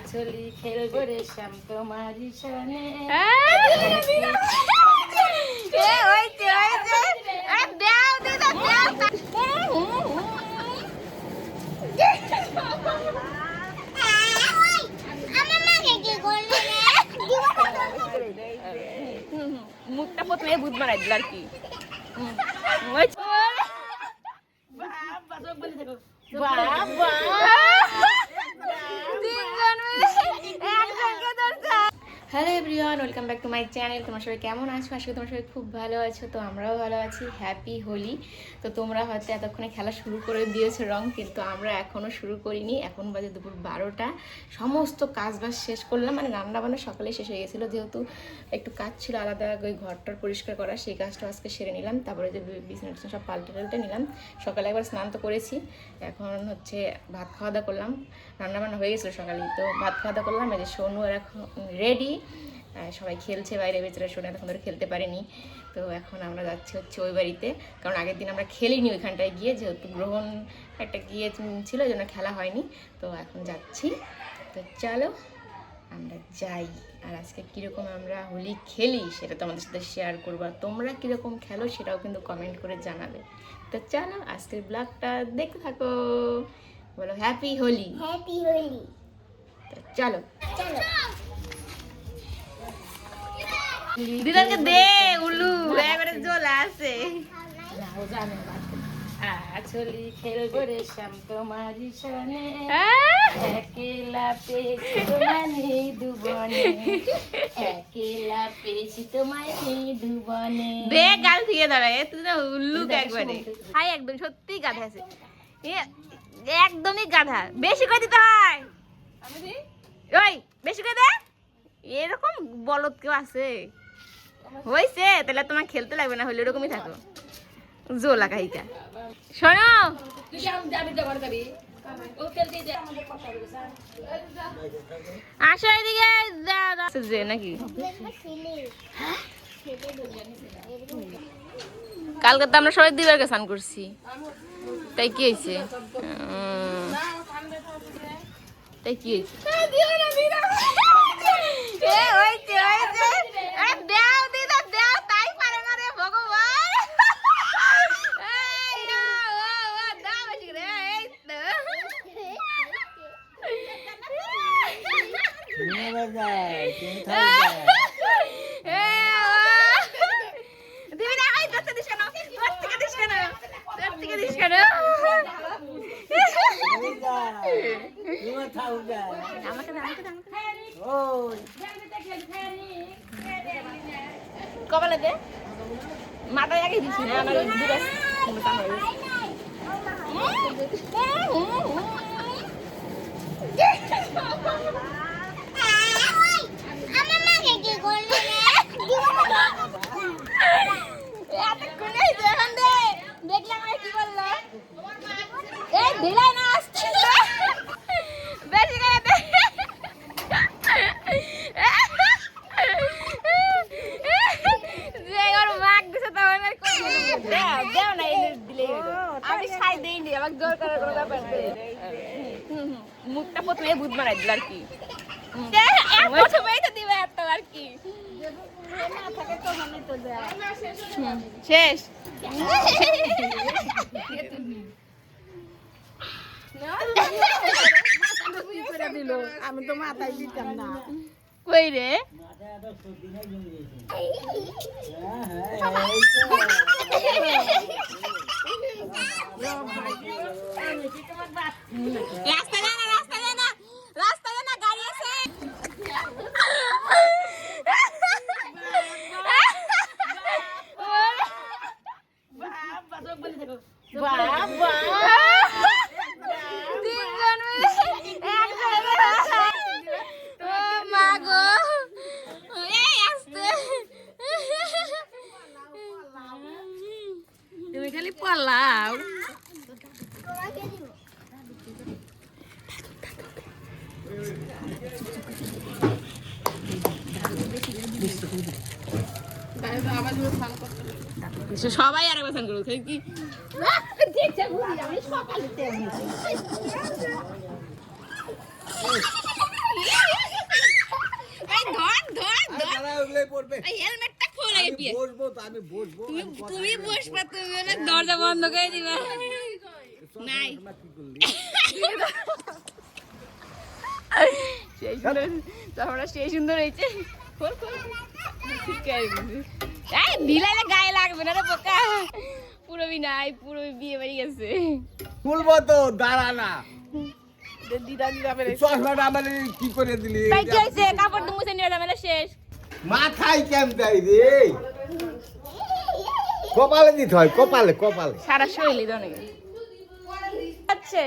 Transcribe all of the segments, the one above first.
আছলি খেলবো রে শ্যাম তোমারি সনে। মুখটা প্রথমে ভূত মারাই দিল আর কি। Hello everyone, welcome back to my channel. তোমরা সবাই কেমন আছো? আজকে তোমরা সবাই খুব ভালো আছো, তো আমরাও ভালো আছি। হ্যাপি হোলি। তো তোমরা হয়তো এতক্ষণে খেলা শুরু করে দিয়েছো রং, কিন্তু আমরা এখনও শুরু করিনি। এখন বাজে দুপুর 12টা। সমস্ত কাজ বাজ শেষ করলাম, মানে রান্না বান্না সকালে শেষ হয়ে গেছিলো, যেহেতু একটু কাজ ছিল আলাদা ওই ঘরটার পরিষ্কার করা, সেই কাজটা আজকে সেরে নিলাম। তারপরে যে বিছানা সব পাল্টে নিলাম। সকালে একবার স্নান তো করেছি, এখন হচ্ছে ভাত খাওয়া দাওয়া করলাম। রান্নাবান্না হয়ে গেছিলো সকালেই, তো ভাত খাওয়া দাওয়া করলাম। এই যে সোনু এখন রেডি, সবাই খেলছে বাইরে, বেচারা সোনু এতক্ষণ ধরে খেলতে পারেনি। তো এখন আমরা যাচ্ছি হচ্ছে ওই বাড়িতে, কারণ আগের দিন আমরা খেলিনি ওইখানটায় গিয়ে, যেহেতু গ্রহণ একটা গিয়ে ছিল, ওই জন্য খেলা হয়নি। তো এখন যাচ্ছি, তো চলো আমরা যাই। আর আজকে কীরকম আমরা হোলি খেলি সেটা তো আমাদের সাথে শেয়ার করবো, আর তোমরা কীরকম খেলো সেটাও কিন্তু কমেন্ট করে জানাবে। তো চলো আজকের ব্লগটা দেখতে থাকো। বলো হ্যাপি হোলি। হ্যাপি হোলি। তো চলো দিদাকে দে উলু একবারে জ্বলা আছে। আছলি খেলবো রে শ্যাম তোমারি সনে। একেলা পেয়েছি তোমায় নেই দুবনে, একেলা পেয়েছি তোমায় নেই দুবনে। দে গাল থেকে দাঁড়ায়, তুই না উল্লুক একবারে। হাই একদম সত্যি গাধা আছে, একদমই গাধা। বেশি করে দিতে হয়, ওই বেশি করে দে। এরকম বলদ কেউ আছে? হয়েছে, তাহলে তোমার খেলতে লাগবে না, হলে এরকমই থাকো জোলা কাহিকা। শোনো আসো এদিকে যে নাকি কালকে তো আমরা সবাই দিবারকে স্নান করছি, তাই কি হয়েছে? তাই কি হয়েছে? কপালে দে, মাথায় আগে দিচ্ছি না আমার দেখলাম কি বললো, এই ঢিলাই না আসছে বেশি করে দে। যে ওর মাগ দিছে তখন আর কই দেও না, এই দিলেই হলো। আমি খাই দেইনি, আমাকে জোর করার কোনো ব্যাপার নেই। মুখটা প্রথমে ভূত মারাই দিল আর কি। প্রথমেই তো দিবে এত আর কি। শেষ আমি তো মাথায় দিতাম না। কই রে রাস্তা না গাড়ি আছে। তুমি খালি পলাও। সবাই আর একবার করবো কি এই হেলমেটটা খোল আগে পিয়ে বসবো তো, আমি বসবো। তুমি বসবা, তুমি হলে দরজা বন্ধ করে দিবা। নাই কি করলি? সেই সুন্দর, তোমরা সেই সুন্দর হয়েছে। খোল খোল, ঠিক আছে। এই ঢিলাইলে গায়ে লাগবে না রে বোকা। পুরবি নাই, পুরবি বিয়ে বাড়ি গেছে। খুলবো তো, দাঁড়া না। দিদা বেড়ে চশমাটা আমার কি করে দিলি? তাই কি হয়েছে? কাপড় তো মুছে নিয়ে যাবে, শেষ। মাথায় কেন দেয় রে? কপালে দিতে হয়, কপালে কপালে। সারা শরীরে দনে আচ্ছা।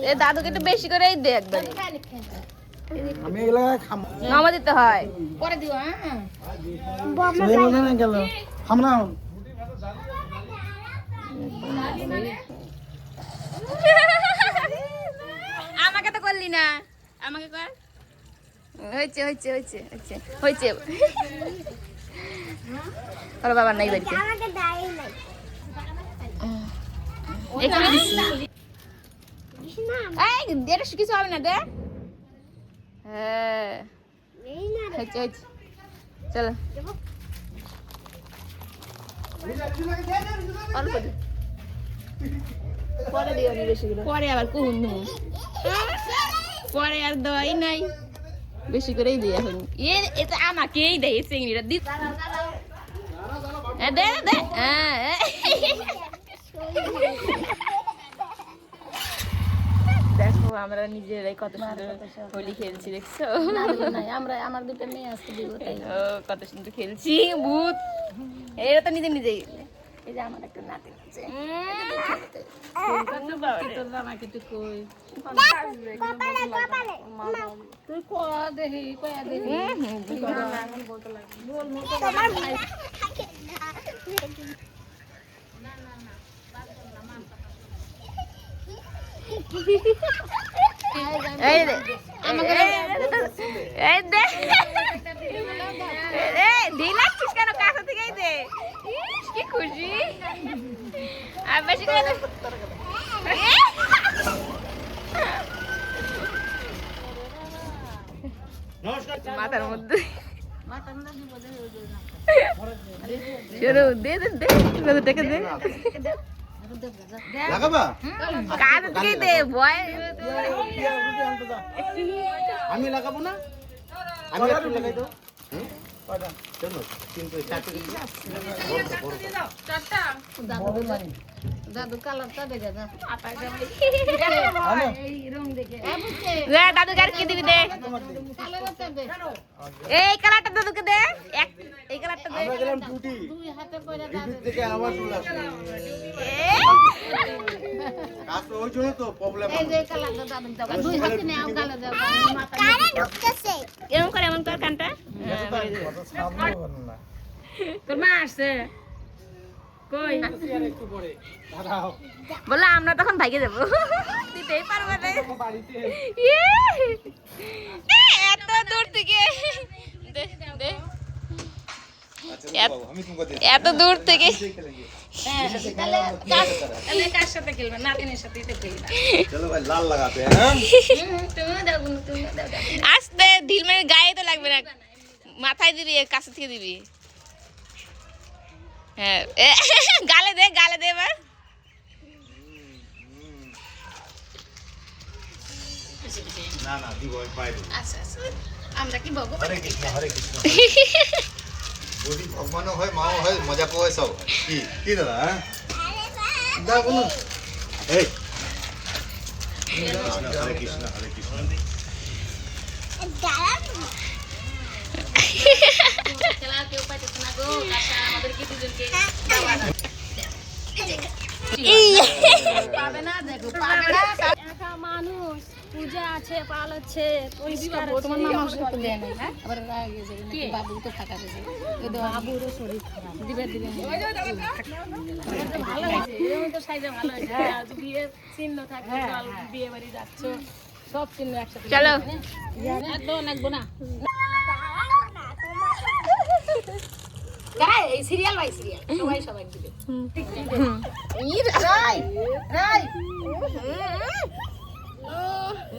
এ দাদুকে একটু বেশি করেই দে একবার। আমি এগুলো খাবো নামা দিতে হয়। পরে দিও। হ্যাঁ না গেল আমরা আমাকে তো করলি না, আমাকে কর। হয়েছে হয়েছে হয়েছে হয়েছে হয়েছে। ওর বাবা নাই বাড়িতে, এখানে দিচ্ছি। এই এটা কিছু হবে না দে। হ্যাঁ হয়েছে হয়েছে, চলো অল্প দে। পরে দিও নি বেশি করে। পরে আবার কখন দেবো, পরে আর দেওয়াই নাই, বেশি করেই দিই এখন। এটা আমাকেই দেয় চিংড়িটা দি। দে দে। দেখো আমরা নিজেরাই কত সুন্দর হোলি খেলছি, দেখছো? নাই আমরা আমার দুটো মেয়ে আসতে দিব তাই। ও কত সুন্দর খেলছি ভূত। এরা তো নিজে নিজেই। এই যে আমার একটা নাতি আছে। তোর জামাকে তুই কই তুই ক দেখি কয়া দেখি এই দে এই দে, দিলাচ্ছিস কেন? কাছে থেকেই দে। ইস, কি খুশি। আর বেশি করে দে। মাথার মধ্যে শুরু দে দে দে, টাকা দে, লাগাবা? কাছে থেকেই দে। ভয় আমি লাগাবো না? আমি একটু লাগাই দাও। চলো, কিন্তু চারটে দাদু কালারটা দেখে যা এই রং দেখে দাদু কার কি দিবি দে। কালারটা দে এই কালারটা দাদুকে দে, এই কালারটা দে। আমরা গেলাম ডিউটি, দুই হাতে করে ডিউটি থেকে আবার চলে আসলাম। কাজ তো ওই জন্য তো প্রবলেম। এই যে কালারটা দাদু দাও দুই হাতে নাও কালার দাও মাথা এরকম করে এমন কর কানটা। তোর মা আসছে কই বলে আমরা তখন ভাইকে যাবো, দিতেই পারবো না। এত দূর থেকে দে, দে। এত দূর থেকে তাহলে কার সাথে খেলবে নাতিনের সাথে খেলবে চলো ভাই, লাল লাগাতে হ্যাঁ। তুমি দাও তুমি দাও আস্তে ঢিল মেরে গায়ে তো লাগবে না, মাথায় দিবি, কাছে থেকে দিবি। হ্যাঁ গালে দে, গালে দে এবার। না না দিব বাইরে। আচ্ছা আচ্ছা আমরা কি বলবো হরে কৃষ্ণ হরে কৃষ্ণ। যদি ভগবানও হয় মাও হয় মজা পাওয়া সব হয়। কি কি দাদা হ্যাঁ দাও বলো এই হরে কৃষ্ণ হরে কৃষ্ণ। খেলা কেউ পাইতেছে না গো কাকা আমাদের কি দুজনকে পাবে না দেখো পাবে না একা মানুষ পূজা আছে পাল আছে পরিষ্কার তোমার মামা সাথে দেয় না হ্যাঁ আবার রাগে যাবে না বাবু তো থাকা যাবে ওই বাবুরও শরীর খারাপ দিবে দিবে ভালো হয়েছে এরকম তো সাইজে ভালো হয়েছে আর বিয়ে চিহ্ন থাকে বিয়ে বাড়ি যাচ্ছ সব চিহ্ন একসাথে চলো একদম লাগবো না গায় এই সিরিয়াল বাই সিরিয়াল সবাই সবাই দিবে রাই রাই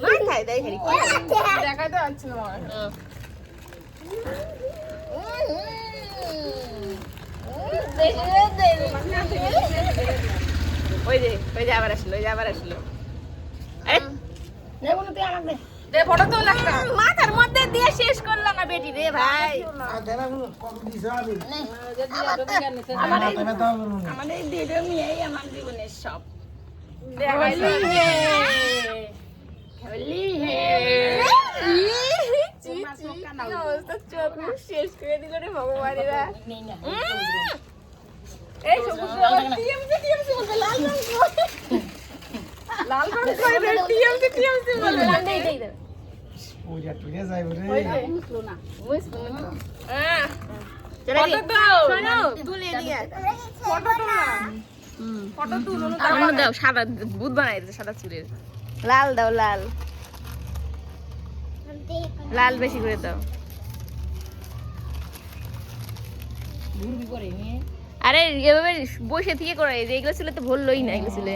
মাথা দেখাই দেখাইতে পারছি না ওই যে আবার আসলো ফটো তো মাথার মধ্যে দিয়ে শেষ করলাম না বেটি রে ভাই আমার এই দুটো মেয়েই আমার জীবনের সব শেষ করে দিল রে ভগবানেরা এই সবুজ লাল রং করে টিএমসি বলে দেই ওইটা টুকে যাইব রে ফটো দাও শোনো তুলে দিয়ে ফটো তোলা ফটো তুলো না দাও সাদা ভূত বানাই দিতে সাদা চুলের লাল দাও লাল বেশি করে দাও আরে এভাবে বসে থেকে করে যে এগুলো ছিল তো ভুললোই না এগুলো ছিল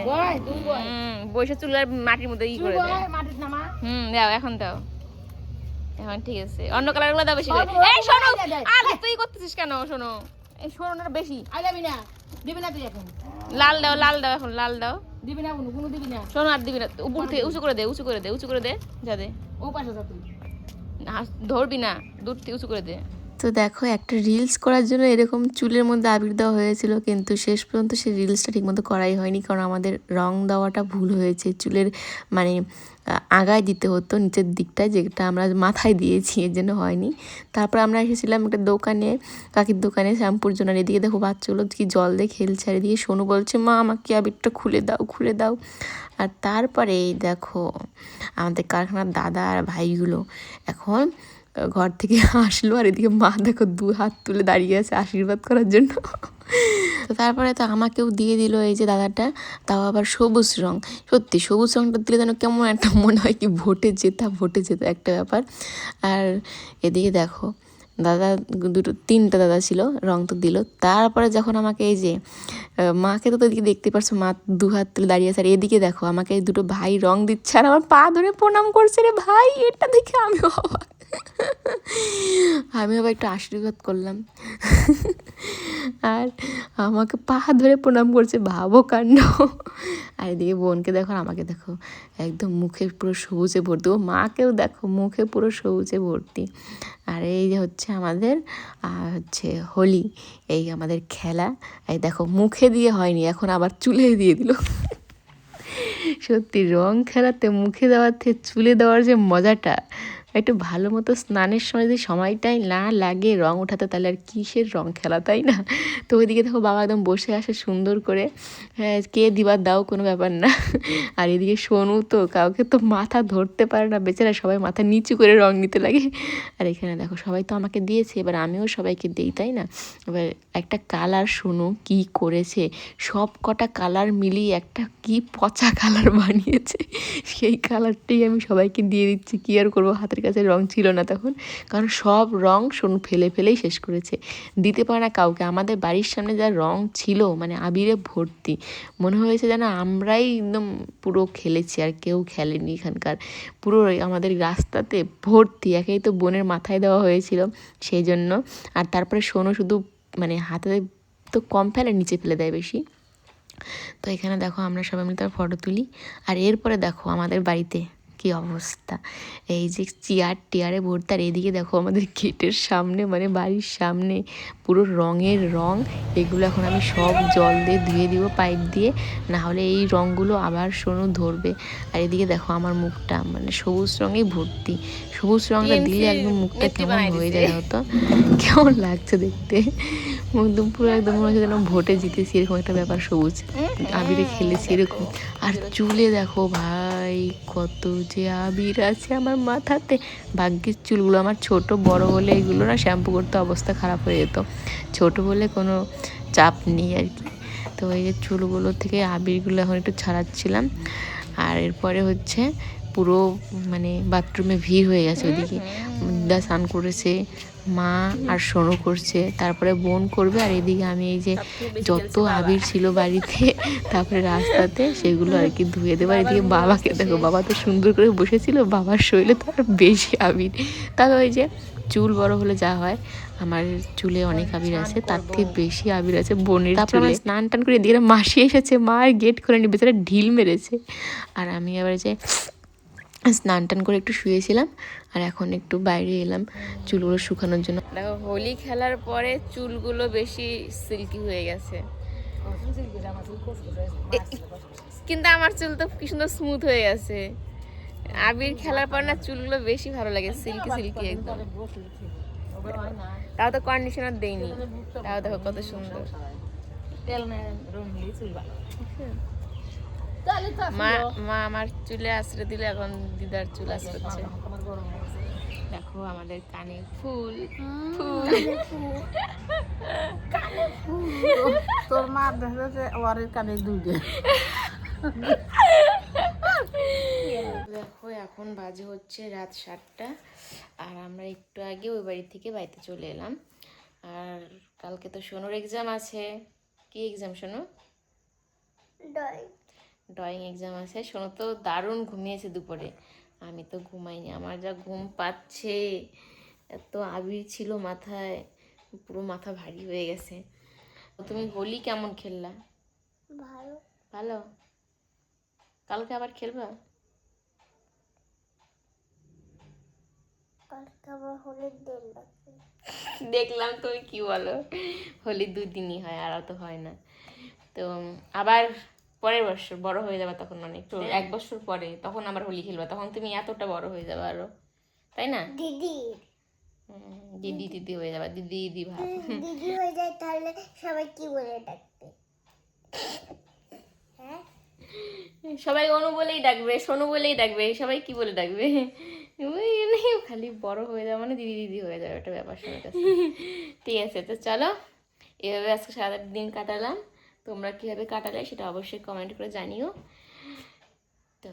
বসে চুল আর মাটির মধ্যে ই করে দাও দাও এখন ঠিক আছে অন্য কালার গুলো দাও বেশি করে এই শোনো আরে তুই করতেছিস কেন শোনো এই শোনো না বেশি আইলাবি না দিবি না তুই এখন লাল দাও এখন লাল দাও দিবি না কোনো দিবি না শোনো আর দিবি না উপর থেকে উঁচু করে দে যা দে ও পাশে যা তুই ধরবি না দূর থেকে উঁচু করে দে তো দেখো একটা রিলস করার জন্য এরকম চুলের মধ্যে আবির দেওয়া হয়েছিল, কিন্তু শেষ পর্যন্ত সেই রিলসটা ঠিকমতো করাই হয়নি, কারণ আমাদের রং দেওয়াটা ভুল হয়েছে। চুলের মানে আগায় দিতে হতো নিচের দিকটায়, যেটা আমরা মাথায় দিয়েছি, এর জন্য হয়নি। তারপর আমরা এসেছিলাম একটা দোকানে, কাকির দোকানে শ্যাম্পুর জন্য। এদিকে দেখো বাচ্চাগুলো কি জল দিয়ে খেলছে, আর এদিকে সোনু বলছে মা আমাকে আবিরটা খুলে দাও। আর তারপরে এই দেখো আমাদের কারখানার দাদা আর ভাইগুলো এখন ঘর থেকে আসলো, আর এদিকে মা দেখো 2 হাত তুলে দাঁড়িয়ে আছে আশীর্বাদ করার জন্য। তো তারপরে তো আমাকেও দিয়ে দিল এই যে দাদাটা, তাও আবার সবুজ রং। সত্যি সবুজ রংটা দিলে যেন কেমন একটা মনে হয় কি ভোটে জেতা একটা ব্যাপার। আর এদিকে দেখো দাদা 3টা দাদা ছিল, রং তো দিল। তারপরে যখন আমাকে এই যে মাকে তো এদিকে দেখতে পারছো, মা 2 হাত তুলে দাঁড়িয়ে আছে, আর এদিকে দেখো আমাকে 2 ভাই রং দিচ্ছে, আর আমার পা ধরে প্রণাম করছে রে ভাই। এটা দেখে আমিও আবার একটু আশীর্বাদ করলাম, আর আমাকে পা ধরে প্রণাম করছে, ভাবো কাণ্ড। আর এদিকে বোনকে দেখো, আমাকে দেখো একদম মুখে পুরো সবুজে ভর্তি, ও মাকেও দেখো মুখে পুরো সবুজে ভর্তি। আর এই যে হচ্ছে আমাদের হোলি, এই আমাদের খেলা। এই দেখো মুখে দিয়ে হয়নি, এখন আবার চুলে দিয়ে দিল। সত্যি রং খেলাতে মুখে দেওয়ার থেকে চুলে দেওয়ার যে মজাটা, একটু ভালো মতো স্নানের সময় যদি সময়টাই না লাগে রং ওঠাতে, তাহলে আর কিসের রং খেলা, তাই না? তো ওইদিকে দেখো বাবা একদম বসে আসে সুন্দর করে, কে দিবার দাও কোনো ব্যাপার না। আর এদিকে সোনু তো কাউকে তো মাথা ধরতে পারে না বেচারা, সবাই মাথা নিচু করে রং নিতে লাগে। আর এখানে দেখো সবাই তো আমাকে দিয়েছে, এবার আমিও সবাইকে দিই, তাই না? এবার একটা কালার সোনু কি করেছে, সব কটা কালার মিলিয়ে একটা কি পচা কালার বানিয়েছে, সেই কালারটাই আমি সবাইকে দিয়ে দিচ্ছি। কি আর করবো, হাতের কাছে রং ছিল না তখন, কারণ সব রং সোনু ফেলেই শেষ করেছে, দিতে পারে না কাউকে। আমাদের বাড়ির সামনে যা রং ছিল মানে আবিরে ভর্তি, মনে হয়েছে যেন আমরাই একদম পুরো খেলেছি, আর কেউ খেলেনি এখানকার। পুরো আমাদের রাস্তাতে ভর্তি, একেই তো বোনের মাথায় দেওয়া হয়েছিল সেই জন্য। আর তারপরে সোনু শুধু মানে হাতে তো কম ফেলে, নিচে ফেলে দেয় বেশি। তো এখানে দেখো আমরা সবাই মিলে তার ফটো তুলি। আর এরপরে দেখো আমাদের বাড়িতে কি অবস্থা, এই যে চেয়ারে ভর্তি। আর এদিকে দেখো আমাদের গেটের সামনে মানে বাড়ির সামনে পুরো রঙের রং, এগুলো এখন আমি সব জল দিয়ে ধুয়ে দিব পাইপ দিয়ে, না হলে এই রঙগুলো আবার সোনু ধরবে। আর এদিকে দেখো আমার মুখটা মানে সবুজ রঙেই ভর্তি, সবুজ রঙটা দিলে একদম মুখটা কেমন হয়ে যায় হতো, কেমন লাগছে দেখতে, একদম পুরো একদম মনে হচ্ছে যেন ভোটে জিতেছি এরকম একটা ব্যাপার, সবুজ আবিরে খেলেছি এরকম। আর চুলে দেখো ভাই কত যে আবির আছে আমার মাথাতে, ভাগ্যের চুলগুলো আমার ছোট, বড় হলে এগুলো না শ্যাম্পু করতে অবস্থা খারাপ হয়ে যেত, ছোট বলে কোনো চাপ নেই আর কি। তো এই যে চুলগুলো থেকে আবিরগুলো এখন একটু ছাড়াচ্ছিলাম। আর এরপরে হচ্ছে পুরো মানে বাথরুমে ভিড় হয়ে গেছে ওইদিকে। দিদা স্নান করেছে, মা আর সোনু করছে, তারপরে বোন করবে, আর এদিকে আমি এই যে যত আবির ছিল বাড়িতে তারপরে রাস্তাতে সেগুলো আর কি ধুয়ে দেবো। আর এদিকে বাবাকে দেখো, বাবা তো সুন্দর করে বসেছিল, বাবার শরীরে তো আর বেশি আবির। তবে ওই যে চুল বড় হলে যা হয়, আমার চুলে অনেক আবির আছে, তার থেকে বেশি আবির আছে বোনের চুলে। স্নান টান করে এদিকে মাসি এসেছে, মা আর গেট খোলেনি, বেচারা ঢিল মেরেছে। আর আমি আবার যে স্নান টান করে একটু শুয়েছিলাম, আর এখন একটু বাইরে এলাম চুলগুলো শুকানোর জন্য। দেখো হোলি খেলার পরে চুলগুলো বেশি সিল্কি হয়ে গেছে, কিন্তু আমার চুল তো কি সুন্দর স্মুথ হয়ে গেছে। আবির খেলার পর না চুলগুলো বেশি ভালো লাগে, সিল্কি সিল্কি একদম। তাও তো কন্ডিশনার দেইনি, তাও দেখো কত সুন্দর। মা মা আমার চুলে আশ্রয় দিলে, এখন দিদার চুল আশ্রচ্ছে। দেখো আমাদের কানে ফুল, তোর মা দেখে যে ওয়ারের কানে দুইটা। দেখো এখন বাজে হচ্ছে রাত 7টা, আর আমরা একটু আগে ওই বাড়ি থেকে বাড়িতে চলে এলাম। আর কালকে তো সোনুর এক্সাম আছে। কি এক্সাম সোনু? ড্রয়িং এক্সাম আছে। সোনু তো দারুণ ঘুমিয়েছে দুপুরে, আমি তো ঘুমাইনি, আমার যা ঘুম পাচ্ছে। এত আবির ছিল মাথায়, পুরো মাথা ভারী হয়ে গেছে। তুমি হোলি কেমন খেললা? ভালো। কালকে আবার খেলবা? দেখলাম তুমি কি বলো, হোলি 2 দিনই হয়, আর তো হয় না। তো আবার পরের বছর বড় হয়ে যাবে, তখন অনেক 1 বছর পরে তখন আবার হোলি খেলবা, তখন তুমি এতটা বড় হয়ে যাবে আরো, তাই না? দিদি দিদি হয়ে যাবে, দিদি দিদি ভাব। দিদি হয়ে যায় তাহলে সবাই কি বলে ডাকবে? হ্যাঁ, সবাই অনু বলেই ডাকবে, সোনু বলেই ডাকবে, সবাই কি বলে ডাকবে? ওই খালি বড় হয়ে যাবে মানে দিদি দিদি হয়ে যাবে, একটা ব্যাপার শোনার কাছে। ঠিক আছে, তো চলো, এভাবে আজকে সারা দিন কাটালাম। তোমরা কীভাবে কাটালে সেটা অবশ্যই কমেন্ট করে জানিও। তো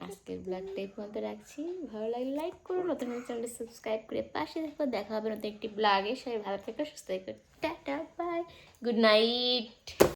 আজকের ব্লগটা এই পর্যন্ত রাখছি। ভালো লাগলে লাইক করো, নতুন চ্যানেলটা সাবস্ক্রাইব করে পাশে দেখো। দেখা হবে নতুন একটি ব্লগে। সবাই ভালো থেকো, সুস্থ থেকো, টাটা, বাই, গুড নাইট।